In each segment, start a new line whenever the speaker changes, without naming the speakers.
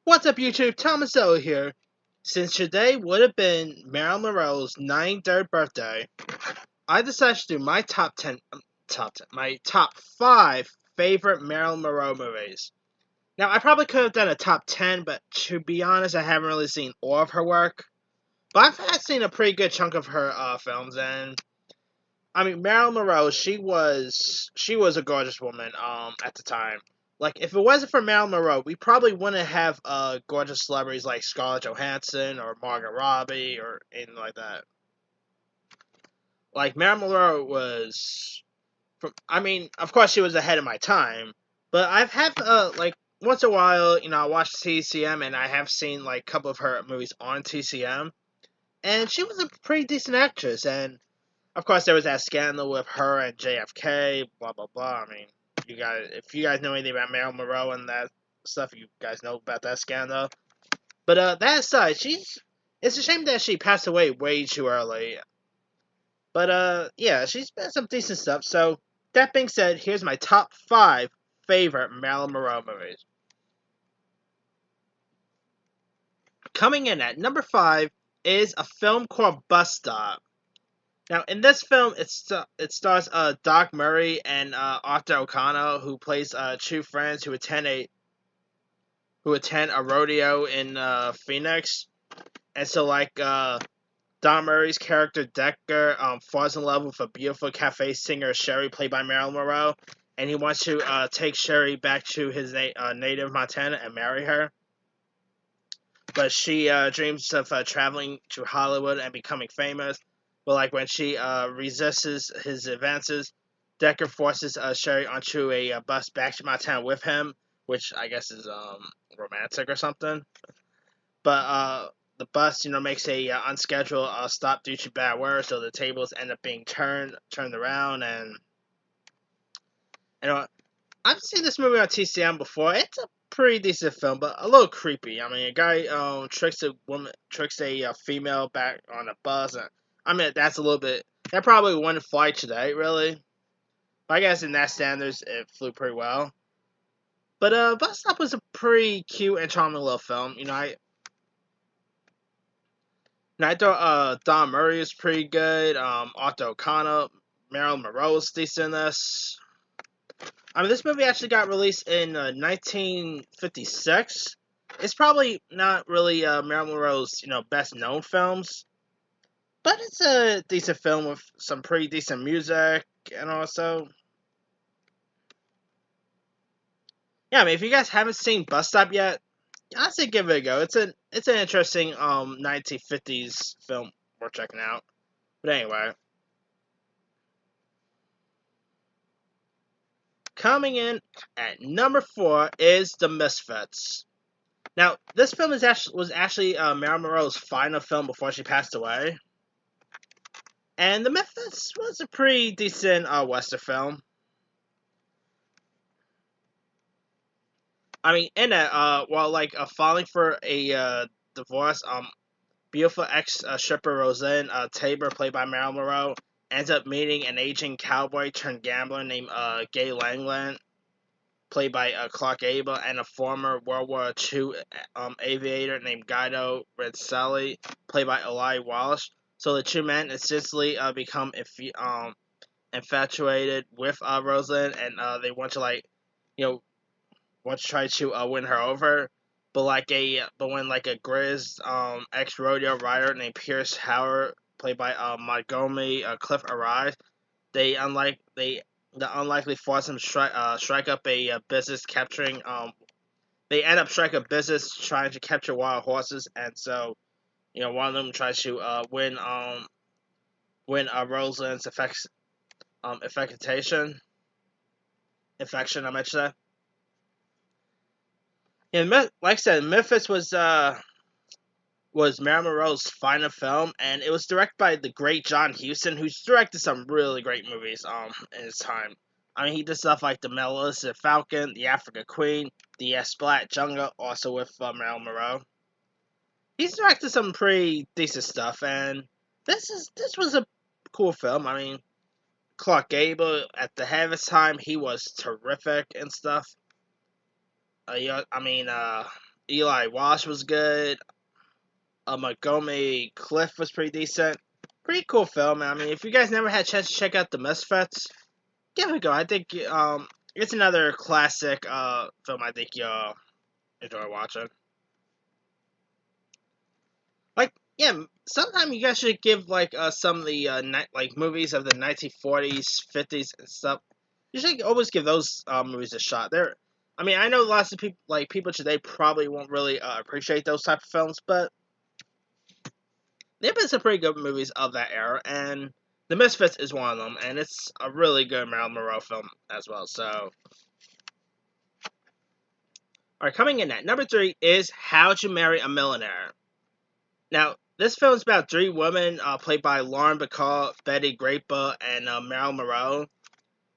What's up, YouTube? Thomaso here. Since today would have been Marilyn Monroe's 93rd birthday, I decided to do my my top 5 favorite Marilyn Monroe movies. Now, I probably could have done a top 10, but to be honest, I haven't really seen all of her work. But I've had seen a pretty good chunk of her films, and I mean, Marilyn Monroe, she was a gorgeous woman at the time. Like, if it wasn't for Marilyn Monroe, we probably wouldn't have gorgeous celebrities like Scarlett Johansson or Margot Robbie or anything like that. Like, Marilyn Monroe was, I mean, of course she was ahead of my time, but I've had like once in a while, I watch TCM and I have seen like a couple of her movies on TCM, and she was a pretty decent actress. And of course, there was that scandal with her and JFK, blah blah blah. I mean, if you guys know anything about Marilyn Monroe and that stuff, you guys know about that scandal. But that aside, it's a shame that she passed away way too early. But yeah, she's been some decent stuff. So that being said, here's my top 5 favorite Marilyn Monroe movies. Coming in at number 5 is a film called Bus Stop. Now, in this film, it stars Doc Murray and Arthur O'Connell, who plays two friends who attend a rodeo in Phoenix. And so, like, Don Murray's character Decker falls in love with a beautiful cafe singer Sherry, played by Marilyn Monroe, and he wants to take Sherry back to his native Montana and marry her. But she dreams of traveling to Hollywood and becoming famous. But like when she resists his advances, Decker forces Sherry onto a bus back to Montana with him, which I guess is romantic or something. But the bus, makes a unscheduled stop due to bad weather, so the tables end up being turned around, and I've seen this movie on TCM before. It's a pretty decent film, but a little creepy. I mean, a guy tricks a female back on a bus, and I mean that's a little bit. That probably wouldn't fly today, really. But I guess in that standards, it flew pretty well. But Bus Stop was a pretty cute and charming little film. I thought Don Murray was pretty good. Arthur O'Connell, Marilyn Monroe was decent in this. I mean, this movie actually got released in 1956. It's probably not really Marilyn Monroe's, best known films, but it's a decent film with some pretty decent music, and also, yeah. I mean, if you guys haven't seen Bus Stop yet, I'd say give it a go. It's an interesting 1950s film worth checking out. But anyway. Coming in at number 4 is The Misfits. Now, this film was actually Marilyn Monroe's final film before she passed away. And The Misfits was a pretty decent Western film. I mean, in it, while filing for a divorce, beautiful ex-stripper Roseanne Tabor, played by Marilyn Monroe, ends up meeting an aging cowboy turned gambler named Gay Langland, played by Clark Gable, and a former World War II aviator named Guido Renzelli, played by Eli Walsh. So the two men essentially become infatuated with Rosalind, and they want to try to win her over. But when a Grizz ex rodeo rider named Pierce Howard, played by Montgomery Cliff, arrives, the unlikely force him strike up a business capturing. They end up striking a business trying to capture wild horses, and so one of them tries to win Rosalind's infection. I meant to say. And like I said, Memphis was Marilyn Monroe's final film, and it was directed by the great John Huston, who's directed some really great movies in his time. I mean, he did stuff like The Maleficent Falcon, The African Queen, The Splat Jungle, also with Marilyn Monroe. He's directed some pretty decent stuff, and this was a cool film. I mean, Clark Gable, at the head of his time, he was terrific and stuff. Eli Wash was good. Montgomery Cliff was pretty decent. Pretty cool film. I mean, if you guys never had a chance to check out the Misfits, give it a go. I think it's another classic film. I think you'll enjoy watching. Like, yeah, sometime you guys should give like some of the like movies of the 1940s, 50s, and stuff. You should always give those movies a shot. I mean, I know lots of people people today probably won't really appreciate those type of films, but there have been some pretty good movies of that era, and The Misfits is one of them, and it's a really good Marilyn Monroe film as well. So, alright, coming in at number 3 is How'd You Marry a Millionaire? Now, this film is about 3 women, played by Lauren Bacall, Betty Grappa, and Marilyn Monroe,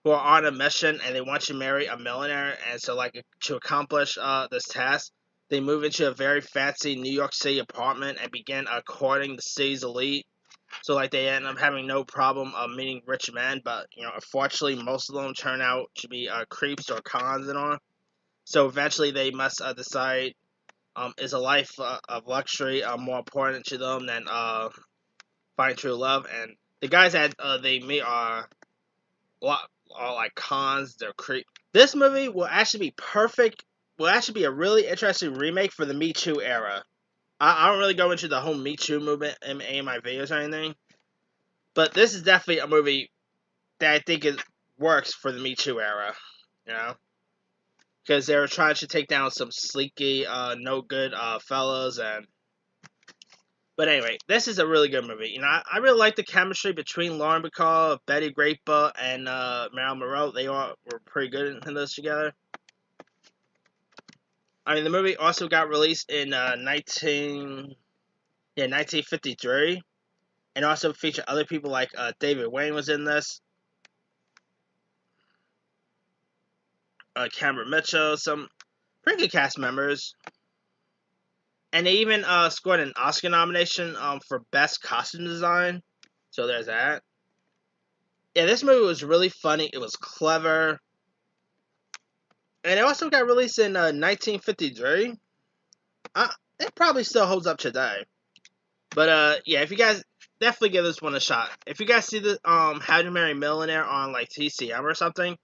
who are on a mission and they want to marry a millionaire. And so, like, to accomplish this task, they move into a very fancy New York City apartment and begin courting the city's elite. So, like, they end up having no problem meeting rich men, but, unfortunately, most of them turn out to be creeps or cons and all. So, eventually, they must decide, is a life of luxury more important to them than finding true love? And the guys that they meet are like cons, they're creep. This movie will actually be perfect, will actually be a really interesting remake for the Me Too era. I don't really go into the whole Me Too movement in any of my videos or anything, but this is definitely a movie that I think works for the Me Too era, you know? Because they were trying to take down some sleeky, no good fellas, and but anyway, this is a really good movie. I really like the chemistry between Lauren Bacall, Betty Grappa, and Marilyn Monroe. They all were pretty good in this together. I mean, the movie also got released in 1953, and also featured other people like David Wayne was in this, Cameron Mitchell, some pretty good cast members. And they even scored an Oscar nomination for Best Costume Design. So there's that. Yeah, this movie was really funny. It was clever. And it also got released in 1953. It probably still holds up today. But yeah, if you guys definitely give this one a shot. If you guys see the How to Marry a Millionaire on like TCM or something,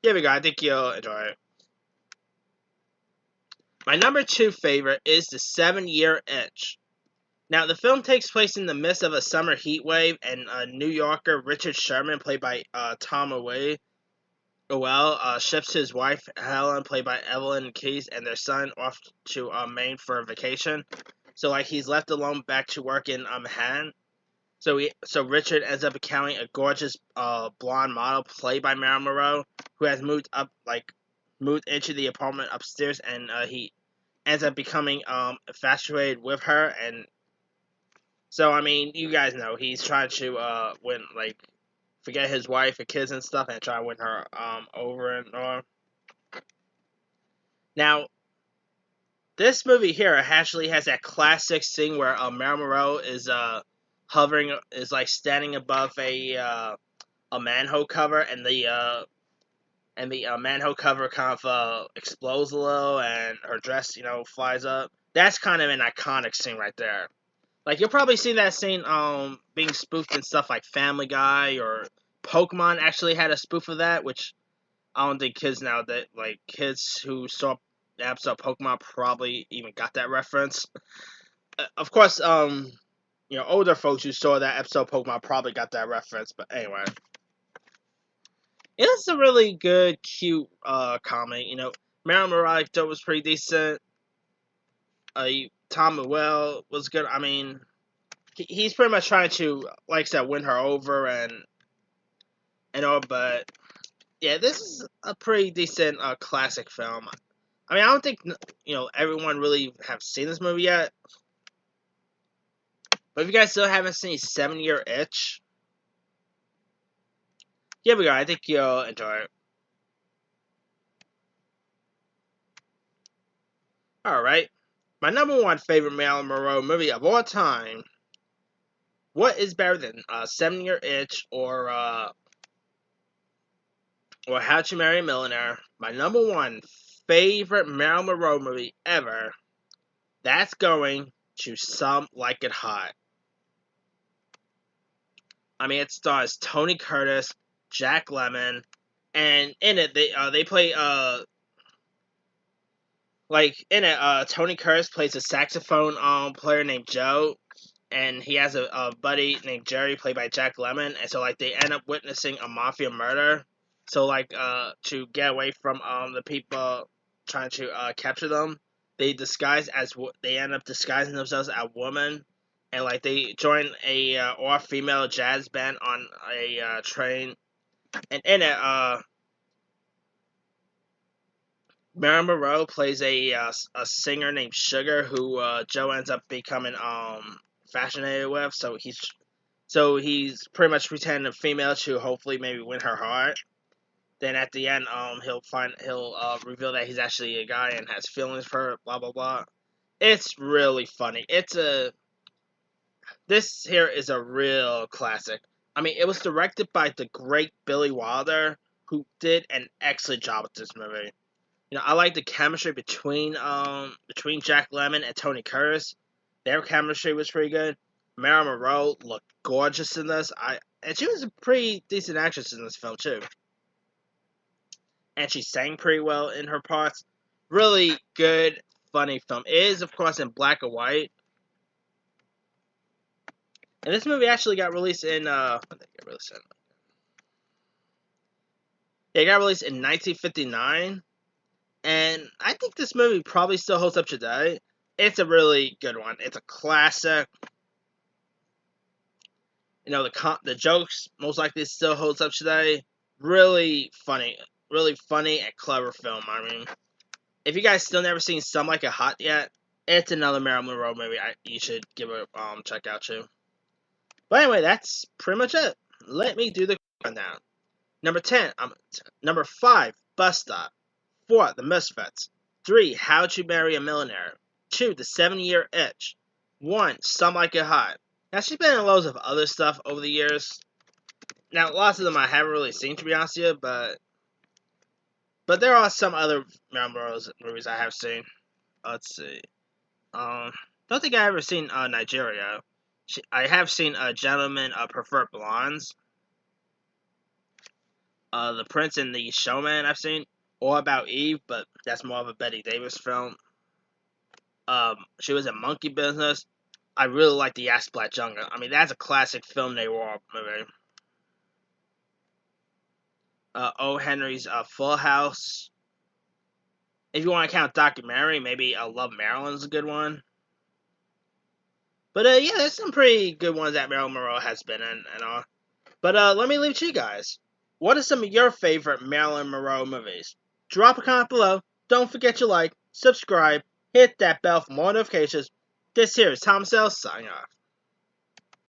here we go. I think you'll enjoy it. My number 2 favorite is The 7-Year Itch. Now, the film takes place in the midst of a summer heat wave, and New Yorker Richard Sherman, played by Tom ships his wife Helen, played by Evelyn Keyes, and their son off to Maine for a vacation. So, like, he's left alone back to work in Manhattan. So Richard ends up encountering a gorgeous blonde model, played by Marilyn Monroe, who has moved into the apartment upstairs, and he ends up becoming infatuated with her. And so, I mean, you guys know he's trying to forget his wife and kids and stuff and try to win her over and on. Now, this movie here actually has that classic scene where Marilyn Monroe is like standing above a manhole cover, and the manhole cover kind of explodes a little, and her dress, flies up. That's kind of an iconic scene right there. Like, you'll probably see that scene being spoofed in stuff like Family Guy, or Pokemon actually had a spoof of that, which I don't think kids who saw the episode of Pokemon probably even got that reference. Of course, older folks who saw that episode of Pokemon probably got that reference, but anyway. It's a really good, cute comedy. Marilyn Monroe I thought was pretty decent. Tom Mowell was good. I mean, he's pretty much trying to, like I said, win her over and all, but yeah, this is a pretty decent classic film. I mean, I don't think everyone really have seen this movie yet, but if you guys still haven't seen 7-Year Itch, here we go. I think you'll enjoy it. Alright. My number 1 favorite Marilyn Monroe movie of all time. What is better than 7-Year Itch or How to Marry a Millionaire? My number 1 favorite Marilyn Monroe movie ever That's going to Some Like It Hot. I mean, it stars Tony Curtis, Jack Lemmon, and in it they play Tony Curtis plays a saxophone player named Joe, and he has a buddy named Jerry played by Jack Lemmon, and so like they end up witnessing a mafia murder. So like to get away from the people trying to capture them, they end up disguising themselves as women, and like they join a all female jazz band on a train, and in it Marilyn Monroe plays a singer named Sugar who Joe ends up becoming fascinated with. So he's pretty much pretending a female to hopefully maybe win her heart. Then at the end, he'll reveal that he's actually a guy and has feelings for her. Blah blah blah. It's really funny. This here is a real classic. I mean, it was directed by the great Billy Wilder, who did an excellent job with this movie. I like the chemistry between Jack Lemmon and Tony Curtis. Their chemistry was pretty good. Marilyn Monroe looked gorgeous in this. And she was a pretty decent actress in this film too. And she sang pretty well in her parts. Really good, funny film. It is, of course, in black and white. And this movie actually got released in when did it get released in? It got released in 1959. And I think this movie probably still holds up today. It's a really good one. It's a classic. The jokes most likely still holds up today. Really funny and clever film. I mean, if you guys still never seen Some Like It Hot yet, it's another Marilyn Monroe movie you should give a check out too. But anyway, that's pretty much it. Let me do the rundown. Number 10, number 5, Bus Stop. 4, The Misfits. 3, How to Marry a Millionaire. 2, The 7-Year Itch. 1, Some Like It Hot. Now, she's been in loads of other stuff over the years. Now, lots of them I haven't really seen, to be honest with you, but there are some other Marilyn Monroe movies I have seen. Let's see. Don't think I've ever seen Nigeria. I have seen Gentlemen Prefer Blondes. The Prince and the Showman I've seen. All About Eve, but that's more of a Betty Davis film. She was in Monkey Business. I really like The Ass Black Jungle. I mean, that's a classic film noir movie. O. Henry's Full House. If you want to count documentary, maybe Love Marilyn's a good one. But yeah, there's some pretty good ones that Marilyn Monroe has been in and all. But let me leave it to you guys. What are some of your favorite Marilyn Monroe movies? Drop a comment below. Don't forget to like, subscribe, hit that bell for more notifications. This here is Tom Sells signing off.